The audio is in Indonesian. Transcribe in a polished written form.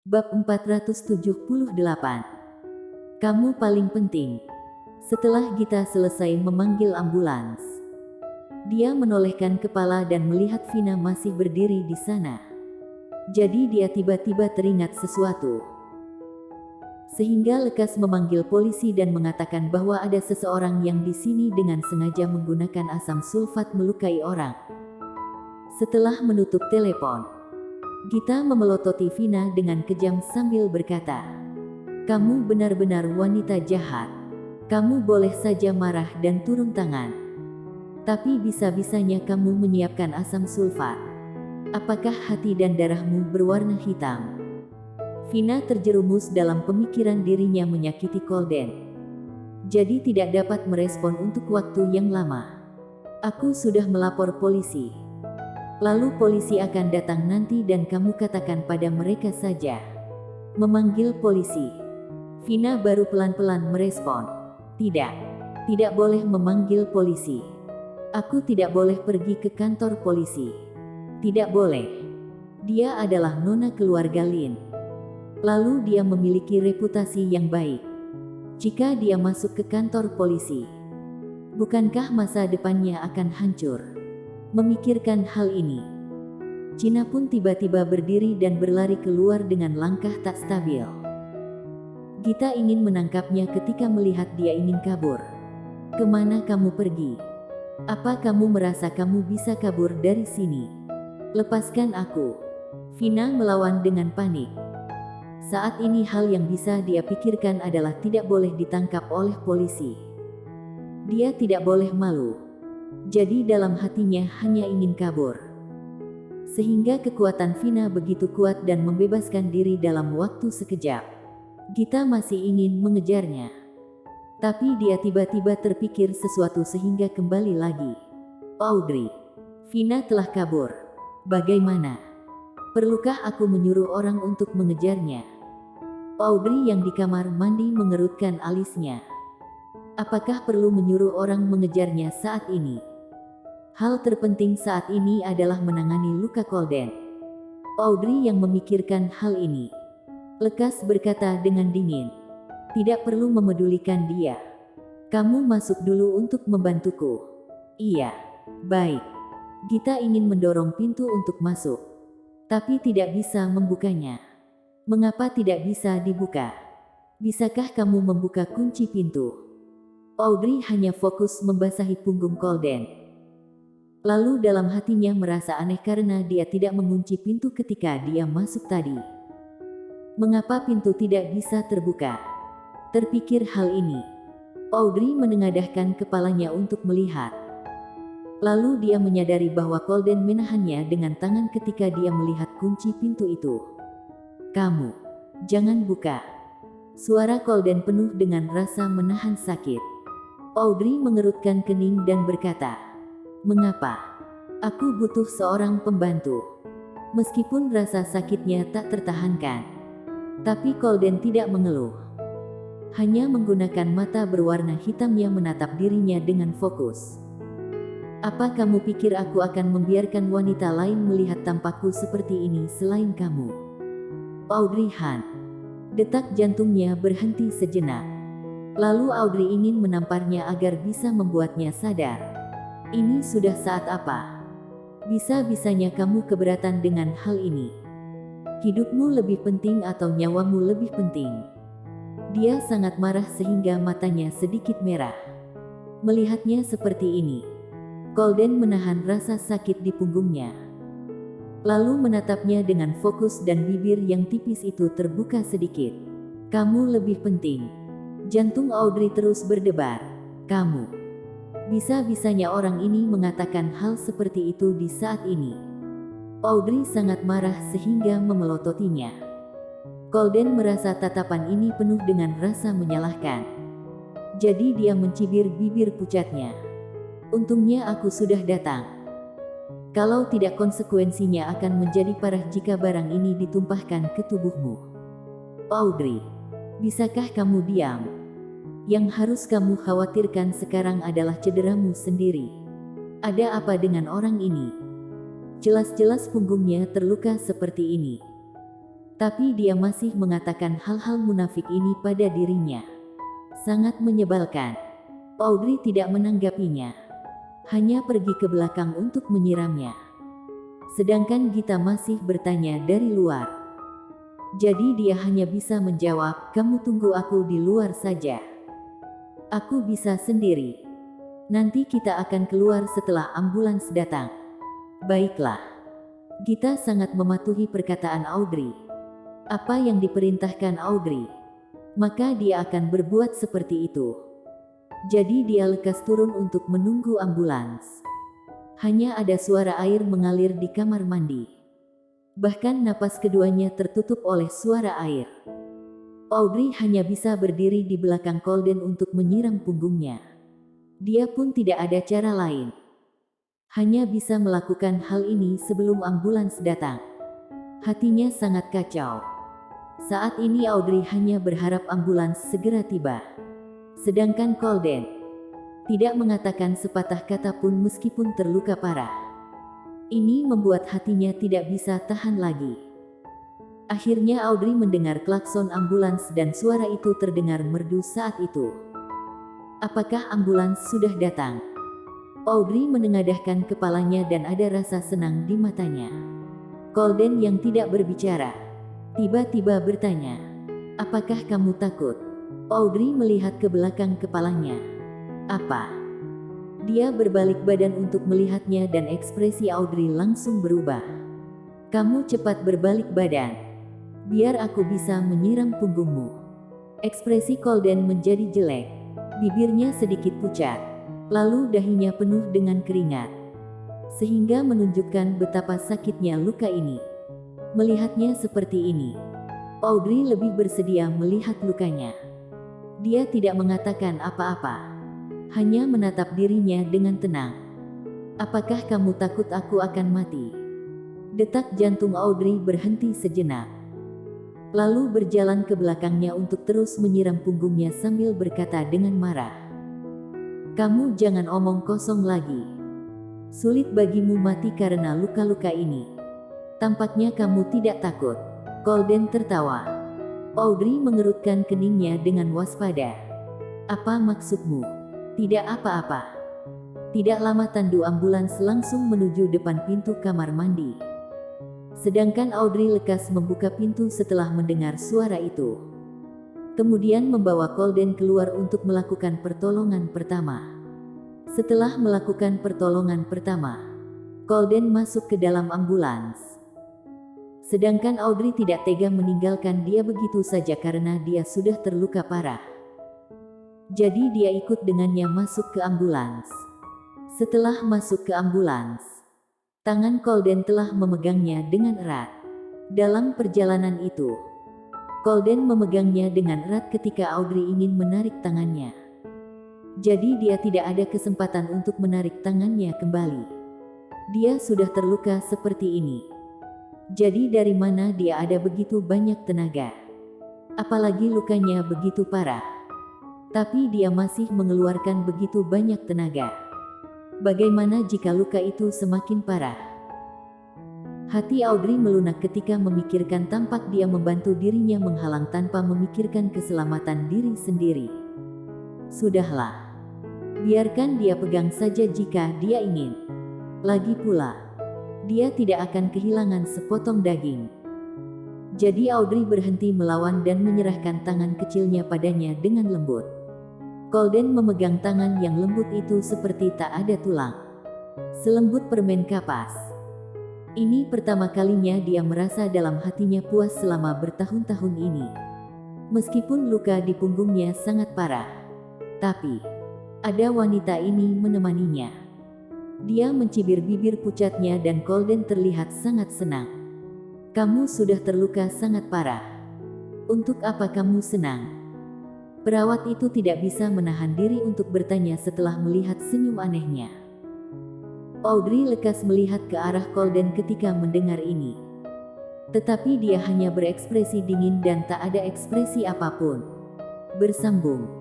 Bab 478. Kamu paling penting. Setelah Gita selesai memanggil ambulans, dia menolehkan kepala dan melihat Vina masih berdiri di sana. Jadi dia tiba-tiba teringat sesuatu. Sehingga lekas memanggil polisi dan mengatakan bahwa ada seseorang yang di sini dengan sengaja menggunakan asam sulfat melukai orang. Setelah menutup telepon, Gita memelototi Vina dengan kejam sambil berkata, "Kamu benar-benar wanita jahat. Kamu boleh saja marah dan turun tangan. Tapi bisa-bisanya kamu menyiapkan asam sulfat. Apakah hati dan darahmu berwarna hitam?" Vina terjerumus dalam pemikiran dirinya menyakiti Colden. Jadi tidak dapat merespon untuk waktu yang lama. "Aku sudah melapor polisi. Lalu polisi akan datang nanti dan kamu katakan pada mereka saja." Memanggil polisi. Vina baru pelan-pelan merespon. "Tidak. Tidak boleh memanggil polisi. Aku tidak boleh pergi ke kantor polisi. Tidak boleh. Dia adalah nona keluarga Lin. Lalu dia memiliki reputasi yang baik. Jika dia masuk ke kantor polisi, bukankah masa depannya akan hancur?" Memikirkan hal ini, Cina pun tiba-tiba berdiri dan berlari keluar dengan langkah tak stabil. Gita ingin menangkapnya ketika melihat dia ingin kabur. "Kemana kamu pergi? Apa kamu merasa kamu bisa kabur dari sini? Lepaskan aku." Vina melawan dengan panik. Saat ini hal yang bisa dia pikirkan adalah tidak boleh ditangkap oleh polisi. Dia tidak boleh malu. Jadi dalam hatinya hanya ingin kabur. Sehingga kekuatan Vina begitu kuat dan membebaskan diri dalam waktu sekejap. Gita masih ingin mengejarnya. Tapi dia tiba-tiba terpikir sesuatu sehingga kembali lagi. "Audrey, Vina telah kabur. Bagaimana? Perlukah aku menyuruh orang untuk mengejarnya?" Audrey yang di kamar mandi mengerutkan alisnya. Apakah perlu menyuruh orang mengejarnya saat ini? Hal terpenting saat ini adalah menangani luka Colden. Audrey yang memikirkan hal ini, lekas berkata dengan dingin, "Tidak perlu memedulikan dia. Kamu masuk dulu untuk membantuku." "Iya, baik." Gita ingin mendorong pintu untuk masuk, tapi tidak bisa membukanya. "Mengapa tidak bisa dibuka? Bisakah kamu membuka kunci pintu?" Audrey hanya fokus membasahi punggung Colden. Lalu dalam hatinya merasa aneh karena dia tidak mengunci pintu ketika dia masuk tadi. Mengapa pintu tidak bisa terbuka? Terpikir hal ini, Audrey menengadahkan kepalanya untuk melihat. Lalu dia menyadari bahwa Colden menahannya dengan tangan ketika dia melihat kunci pintu itu. "Kamu, jangan buka." Suara Colden penuh dengan rasa menahan sakit. Audrey mengerutkan kening dan berkata, "Mengapa? Aku butuh seorang pembantu." Meskipun rasa sakitnya tak tertahankan, tapi Colden tidak mengeluh. Hanya menggunakan mata berwarna hitam yang menatap dirinya dengan fokus. "Apa kamu pikir aku akan membiarkan wanita lain melihat tampakku seperti ini selain kamu?" Audrey Han. Detak jantungnya berhenti sejenak. Lalu Audrey ingin menamparnya agar bisa membuatnya sadar. "Ini sudah saat apa? Bisa-bisanya kamu keberatan dengan hal ini. Hidupmu lebih penting atau nyawamu lebih penting?" Dia sangat marah sehingga matanya sedikit merah. Melihatnya seperti ini, Colden menahan rasa sakit di punggungnya. Lalu menatapnya dengan fokus dan bibir yang tipis itu terbuka sedikit. "Kamu lebih penting." Jantung Audrey terus berdebar. "Kamu." Bisa-bisanya orang ini mengatakan hal seperti itu di saat ini. Audrey sangat marah sehingga memelototinya. Colden merasa tatapan ini penuh dengan rasa menyalahkan. Jadi dia mencibir bibir pucatnya. "Untungnya aku sudah datang. Kalau tidak konsekuensinya akan menjadi parah jika barang ini ditumpahkan ke tubuhmu." "Audrey, bisakah kamu diam? Yang harus kamu khawatirkan sekarang adalah cederamu sendiri. Ada apa dengan orang ini? Jelas-jelas punggungnya terluka seperti ini." Tapi dia masih mengatakan hal-hal munafik ini pada dirinya. Sangat menyebalkan. Audrey tidak menanggapinya. Hanya pergi ke belakang untuk menyiramnya. Sedangkan Gita masih bertanya dari luar. Jadi dia hanya bisa menjawab, "Kamu tunggu aku di luar saja. Aku bisa sendiri. Nanti kita akan keluar setelah ambulans datang." Baiklah. Gita sangat mematuhi perkataan Audrey. Apa yang diperintahkan Audrey, maka dia akan berbuat seperti itu. Jadi dia lekas turun untuk menunggu ambulans. Hanya ada suara air mengalir di kamar mandi. Bahkan napas keduanya tertutup oleh suara air. Audrey hanya bisa berdiri di belakang Colden untuk menyiram punggungnya. Dia pun tidak ada cara lain. Hanya bisa melakukan hal ini sebelum ambulans datang. Hatinya sangat kacau. Saat ini Audrey hanya berharap ambulans segera tiba. Sedangkan Colden tidak mengatakan sepatah kata pun meskipun terluka parah. Ini membuat hatinya tidak bisa tahan lagi. Akhirnya Audrey mendengar klakson ambulans dan suara itu terdengar merdu saat itu. Apakah ambulans sudah datang? Audrey menengadahkan kepalanya dan ada rasa senang di matanya. Colden yang tidak berbicara tiba-tiba bertanya, "Apakah kamu takut?" Audrey melihat ke belakang kepalanya. "Apa?" Dia berbalik badan untuk melihatnya dan ekspresi Audrey langsung berubah. "Kamu cepat berbalik badan. Biar aku bisa menyiram punggungmu." Ekspresi Colden menjadi jelek. Bibirnya sedikit pucat. Lalu dahinya penuh dengan keringat. Sehingga menunjukkan betapa sakitnya luka ini. Melihatnya seperti ini, Audrey lebih bersedia melihat lukanya. Dia tidak mengatakan apa-apa. Hanya menatap dirinya dengan tenang. "Apakah kamu takut aku akan mati?" Detak jantung Audrey berhenti sejenak. Lalu berjalan ke belakangnya untuk terus menyiram punggungnya sambil berkata dengan marah, "Kamu jangan omong kosong lagi. Sulit bagimu mati karena luka-luka ini. Tampaknya kamu tidak takut." Colden tertawa. Audrey mengerutkan keningnya dengan waspada. "Apa maksudmu?" "Tidak apa-apa." Tidak lama tandu ambulans langsung menuju depan pintu kamar mandi. Sedangkan Audrey lekas membuka pintu setelah mendengar suara itu. Kemudian membawa Colden keluar untuk melakukan pertolongan pertama. Setelah melakukan pertolongan pertama, Colden masuk ke dalam ambulans. Sedangkan Audrey tidak tega meninggalkan dia begitu saja karena dia sudah terluka parah. Jadi dia ikut dengannya masuk ke ambulans. Setelah masuk ke ambulans, tangan Colden telah memegangnya dengan erat. Dalam perjalanan itu, Colden memegangnya dengan erat ketika Audrey ingin menarik tangannya. Jadi dia tidak ada kesempatan untuk menarik tangannya kembali. Dia sudah terluka seperti ini. Jadi dari mana dia ada begitu banyak tenaga? Apalagi lukanya begitu parah. Tapi dia masih mengeluarkan begitu banyak tenaga. Bagaimana jika luka itu semakin parah? Hati Audrey melunak ketika memikirkan tampak dia membantu dirinya menghalang tanpa memikirkan keselamatan diri sendiri. Sudahlah. Biarkan dia pegang saja jika dia ingin. Lagi pula, dia tidak akan kehilangan sepotong daging. Jadi Audrey berhenti melawan dan menyerahkan tangan kecilnya padanya dengan lembut. Colden memegang tangan yang lembut itu seperti tak ada tulang. Selembut permen kapas. Ini pertama kalinya dia merasa dalam hatinya puas selama bertahun-tahun ini. Meskipun luka di punggungnya sangat parah, tapi ada wanita ini menemaninya. Dia mencibir bibir pucatnya dan Colden terlihat sangat senang. "Kamu sudah terluka sangat parah. Untuk apa kamu senang?" Perawat itu tidak bisa menahan diri untuk bertanya setelah melihat senyum anehnya. Audrey lekas melihat ke arah Colden ketika mendengar ini. Tetapi dia hanya berekspresi dingin dan tak ada ekspresi apapun. Bersambung.